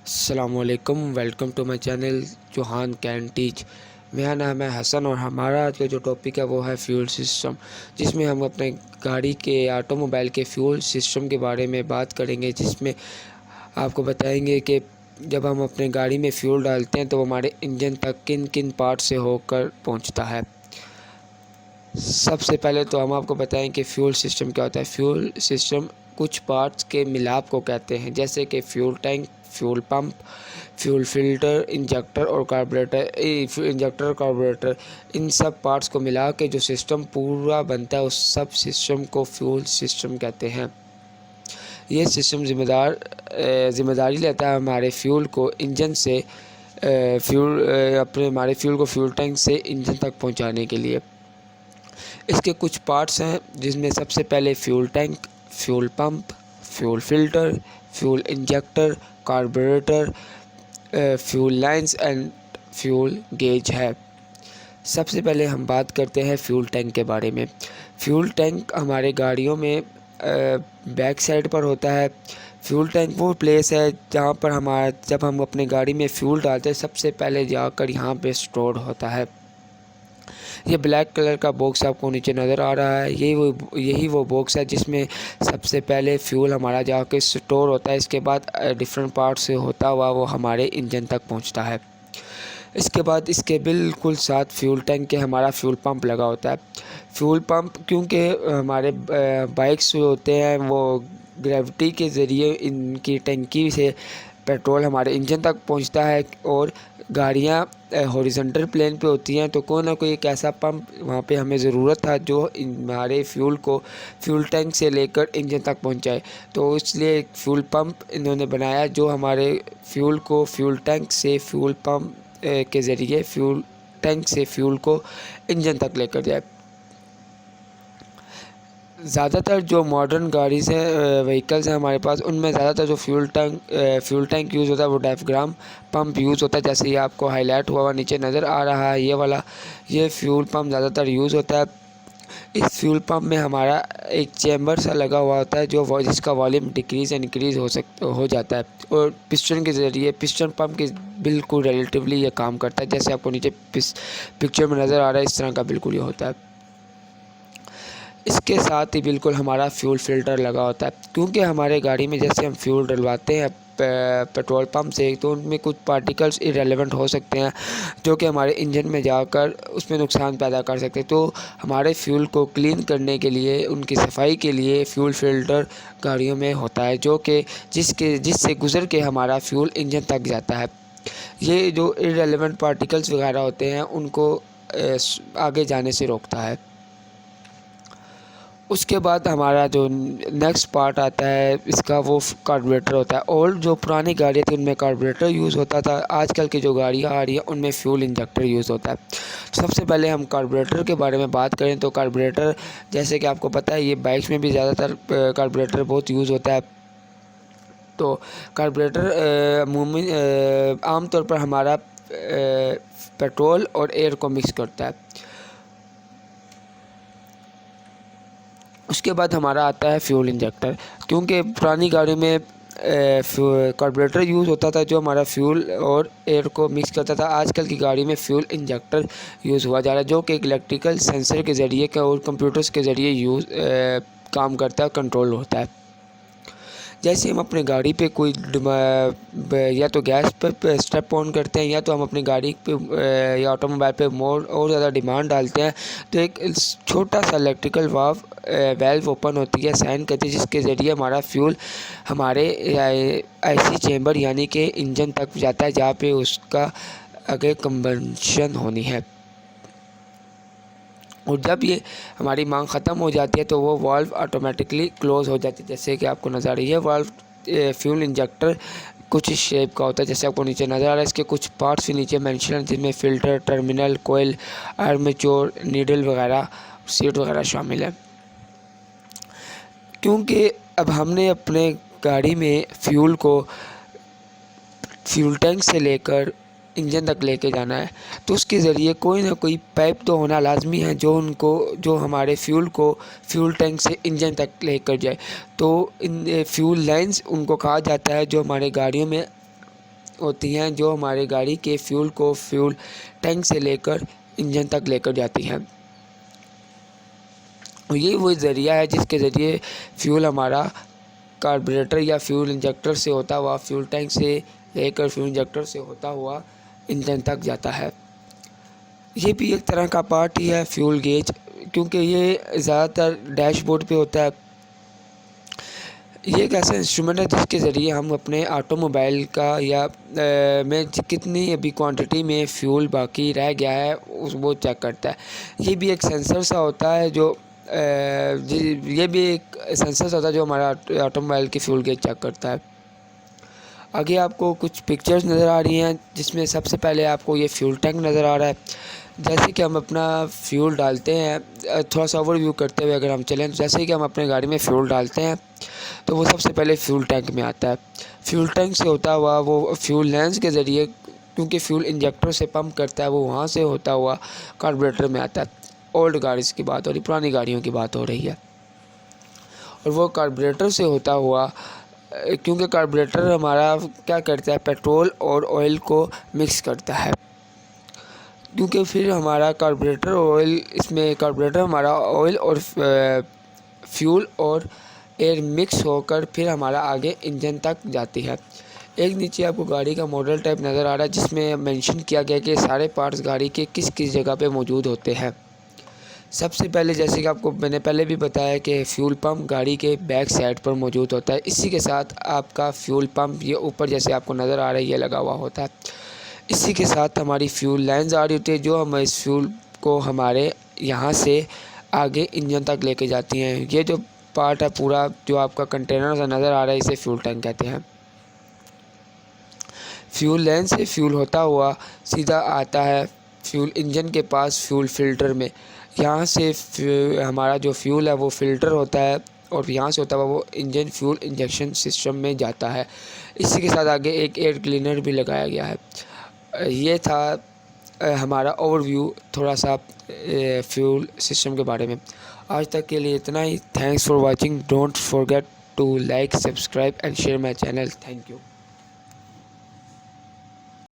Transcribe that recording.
السلام علیکم، welcome to my channel Johan can teach. میرا نام ہے حسن اور ہمارا آج کا جو ٹاپک ہے وہ ہے فیول سسٹم، جس میں ہم اپنے گاڑی کے آٹو موبائل کے فیول سسٹم کے بارے میں بات کریں گے، جس میں آپ کو بتائیں گے کہ جب ہم اپنے گاڑی میں فیول ڈالتے ہیں تو وہ ہمارے انجن تک کن کن پارٹ سے ہو کر پہنچتا ہے۔ سب سے پہلے تو ہم آپ کو بتائیں کہ فیول سسٹم کیا ہوتا ہے۔ فیول سسٹم کچھ پارٹس کے ملاپ کو کہتے ہیں، جیسے کہ fuel tank, fuel pump, fuel filter, injector اور کاربوریٹر۔ ان سب پارٹس کو ملا کے جو سسٹم پورا بنتا ہے اس سب سسٹم کو فیول سسٹم کہتے ہیں۔ یہ سسٹم ذمہ داری لیتا ہے ہمارے فیول کو انجن سے ہمارے فیول کو فیول ٹینک سے انجن تک پہنچانے کے لیے۔ اس کے کچھ پارٹس ہیں، جس میں سب سے پہلے fuel tank, fuel pump, fuel filter, fuel injector, carburettor, fuel lines and fuel gauge ہے۔ سب سے پہلے ہم بات کرتے ہیں فیول ٹینک کے بارے میں۔ فیول ٹینک ہمارے گاڑیوں میں بیک سائڈ پر ہوتا ہے۔ فیول ٹینک وہ پلیس ہے جہاں پر جب ہم اپنے گاڑی میں فیول ڈالتے ہیں سب سے پہلے جا کر یہاں پہ سٹور ہوتا ہے۔ یہ بلیک کلر کا باکس آپ کو نیچے نظر آ رہا ہے، یہی وہ باکس ہے جس میں سب سے پہلے فیول ہمارا جا کے سٹور ہوتا ہے۔ اس کے بعد ڈفرینٹ پارٹ سے ہوتا ہوا وہ ہمارے انجن تک پہنچتا ہے۔ اس کے بعد اس کے بالکل ساتھ فیول ٹینک کے ہمارا فیول پمپ لگا ہوتا ہے۔ فیول پمپ کیونکہ ہمارے بائکس ہوتے ہیں وہ گریوٹی کے ذریعے ان کی ٹینکی سے پیٹرول ہمارے انجن تک پہنچتا ہے، اور گاڑیاں ہاریزونٹل پلین پہ ہوتی ہیں تو کوئی نہ کوئی ایک ایسا پمپ وہاں پہ ہمیں ضرورت تھا جو ہمارے فیول کو فیول ٹینک سے لے کر انجن تک پہنچائے، تو اس لیے ایک فیول پمپ انہوں نے بنایا جو ہمارے فیول کو فیول ٹینک سے فیول پمپ کے ذریعے فیول ٹینک سے فیول کو انجن تک لے کر جائے۔ زیادہ تر جو ماڈرن گاڑیز ہیں وہیکلز ہیں ہمارے پاس، ان میں زیادہ تر جو فیول ٹینک یوز ہوتا ہے وہ ڈائفرام پمپ یوز ہوتا ہے، جیسے یہ آپ کو ہائی لائٹ ہوا نیچے نظر آ رہا ہے یہ فیول پمپ زیادہ تر یوز ہوتا ہے۔ اس فیول پمپ میں ہمارا ایک چیمبر سا لگا ہوا ہوتا ہے جس کا والیوم ڈکریز انکریز ہو جاتا ہے، اور پسٹن کے ذریعے پسٹن پمپ کے بالکل ریلیٹیولی یہ کام کرتا ہے، جیسے آپ کو نیچے پکچر میں نظر آ رہا ہے اس طرح کا بالکل یہ ہوتا ہے۔ اس کے ساتھ ہی بالکل ہمارا فیول فلٹر لگا ہوتا ہے، کیونکہ ہمارے گاڑی میں جیسے ہم فیول ڈلواتے ہیں پیٹرول پمپ سے تو ان میں کچھ پارٹیکلز ارریلیونٹ ہو سکتے ہیں جو کہ ہمارے انجن میں جا کر اس میں نقصان پیدا کر سکتے ہیں، تو ہمارے فیول کو کلین کرنے کے لیے ان کی صفائی کے لیے فیول فلٹر گاڑیوں میں ہوتا ہے، جو کہ جس سے گزر کے ہمارا فیول انجن تک جاتا ہے۔ یہ جو ارریلیونٹ پارٹیکلز وغیرہ ہوتے ہیں ان کو آگے جانے سے روکتا ہے۔ اس کے بعد ہمارا جو نیکسٹ پارٹ آتا ہے اس کا وہ کاربوریٹر ہوتا ہے، اور جو پرانی گاڑیاں تھیں ان میں کاربوریٹر یوز ہوتا تھا، آج کل کی جو گاڑیاں آ رہی ہیں ان میں فیول انجیکٹر یوز ہوتا ہے۔ سب سے پہلے ہم کاربوریٹر کے بارے میں بات کریں تو کاربوریٹر جیسے کہ آپ کو پتہ ہے یہ بائکس میں بھی زیادہ تر کاربوریٹر بہت یوز ہوتا ہے، تو کاربوریٹر عام طور پر ہمارا پیٹرول اور ایئر کو مکس کرتا ہے۔ اس کے بعد ہمارا آتا ہے فیول انجیکٹر، کیونکہ پرانی گاڑیوں میں کاربوریٹر یوز ہوتا تھا جو ہمارا فیول اور ایئر کو مکس کرتا تھا، آج کل کی گاڑی میں فیول انجیکٹر یوز ہوا جا رہا ہے جو کہ ایک الیکٹریکل سینسر کے ذریعے اور کمپیوٹرز کے ذریعے کام کرتا ہے، کنٹرول ہوتا ہے۔ جیسے ہم اپنے گاڑی پہ کوئی یا تو گیس پہ اسٹیپ آن کرتے ہیں یا تو ہم اپنی گاڑی پہ یا آٹو موبائل پہ مور اور زیادہ ڈیمانڈ ڈالتے ہیں تو ایک چھوٹا سا الیکٹریکل ویلو اوپن ہوتی ہے سائن کرتی ہے، جس کے ذریعے ہمارا فیول ہمارے ایسی چیمبر یعنی کہ انجن تک جاتا ہے جہاں پہ اس کا آگے کمبشن ہونی ہے، اور جب یہ ہماری مانگ ختم ہو جاتی ہے تو وہ والو آٹومیٹکلی کلوز ہو جاتی ہے، جیسے کہ آپ کو نظر آ رہی ہے والو فیول انجیکٹر کچھ اس شیپ کا ہوتا ہے جیسے آپ کو نیچے نظر آ رہا ہے۔ اس کے کچھ پارٹس بھی نیچے مینشن ہیں جن میں فلٹر، ٹرمینل، کوئل، آرمیچور، نیڈل وغیرہ، سیٹ وغیرہ شامل ہیں۔ کیونکہ اب ہم نے اپنے گاڑی میں فیول کو فیول ٹینک سے لے کر انجن تک لے کے جانا ہے تو اس کے ذریعے کوئی نہ کوئی پائپ تو ہونا لازمی ہے جو ہمارے فیول کو فیول ٹینک سے انجن تک لے کر جائے، تو فیول لائنز ان کو کہا جاتا ہے جو ہمارے گاڑیوں میں ہوتی ہیں جو ہمارے گاڑی کے فیول کو فیول ٹینک سے لے کر انجن تک لے کر جاتی ہیں، اور یہ وہ ذریعہ ہے جس کے ذریعے فیول ہمارا کاربوریٹر یا فیول انجیکٹر سے ہوتا ہوا فیول ٹینک سے لے کر فیول انجیکٹر سے ہوتا ہوا انجن تک جاتا ہے۔ یہ بھی ایک طرح کا پارٹ ہی ہے فیول گیج، کیونکہ یہ زیادہ تر ڈیش بورڈ پہ ہوتا ہے۔ یہ ایک ایسا انسٹرومنٹ ہے جس کے ذریعے ہم اپنے آٹو موبائل کا یا میں کتنی ابھی کوانٹٹی میں فیول باقی رہ گیا ہے وہ چیک کرتا ہے۔ یہ بھی ایک سینسر سا ہوتا ہے جو یہ بھی ایک سینسر سا ہوتا ہے جو ہمارا آٹو موبائل کی فیول گیج چیک کرتا ہے۔ آگے آپ کو کچھ پکچرز نظر آ رہی ہیں جس میں سب سے پہلے آپ کو یہ فیول ٹینک نظر آ رہا ہے۔ جیسے کہ ہم اپنا فیول ڈالتے ہیں، تھوڑا سا اوور ویو کرتے ہوئے اگر ہم چلیں، تو جیسے کہ ہم اپنے گاڑی میں فیول ڈالتے ہیں تو وہ سب سے پہلے فیول ٹینک میں آتا ہے۔ فیول ٹینک سے ہوتا ہوا وہ فیول لینس کے ذریعے، کیونکہ فیول انجیکٹر سے پمپ کرتا ہے، وہ وہاں سے ہوتا ہوا کاربوریٹر میں آتا ہے۔ اولڈ گاڑیز کی بات ہو رہی، پرانی گاڑیوں کی بات ہو رہی ہے، اور وہ کاربوریٹر سے ہوتا ہوا، کیونکہ کاربوریٹر ہمارا کیا کرتا ہے، پیٹرول اور آئل کو مکس کرتا ہے، کیونکہ پھر ہمارا کاربوریٹر آئل، اس میں کاربوریٹر ہمارا آئل اور فیول اور ایئر مکس ہو کر پھر ہمارا آگے انجن تک جاتی ہے۔ ایک نیچے آپ کو گاڑی کا ماڈل ٹائپ نظر آ رہا ہے جس میں مینشن کیا گیا کہ سارے پارٹس گاڑی کے کس کس جگہ پہ موجود ہوتے ہیں۔ سب سے پہلے جیسے کہ آپ کو میں نے پہلے بھی بتایا کہ فیول پمپ گاڑی کے بیک سائڈ پر موجود ہوتا ہے، اسی کے ساتھ آپ کا فیول پمپ یہ اوپر جیسے آپ کو نظر آ رہا ہے یہ لگا ہوا ہوتا ہے، اسی کے ساتھ ہماری فیول لائنز آ رہی ہوتی ہے جو ہم اس فیول کو ہمارے یہاں سے آگے انجن تک لے کے جاتی ہیں۔ یہ جو پارٹ ہے پورا جو آپ کا کنٹینر سا نظر آ رہا ہے اسے فیول ٹینک کہتے ہیں۔ فیول لائن سے فیول ہوتا ہوا سیدھا آتا ہے فیول انجن کے پاس فیول فلٹر میں، یہاں سے ہمارا جو فیول ہے وہ فلٹر ہوتا ہے اور یہاں سے ہوتا ہوا وہ انجن فیول انجیکشن سسٹم میں جاتا ہے۔ اسی کے ساتھ آگے ایک ایئر کلینر بھی لگایا گیا ہے۔ یہ تھا ہمارا اوور ویو تھوڑا سا فیول سسٹم کے بارے میں۔ آج تک کے لیے اتنا ہی۔ Thanks for watching. Don't forget to like, subscribe and share my channel. Thank you.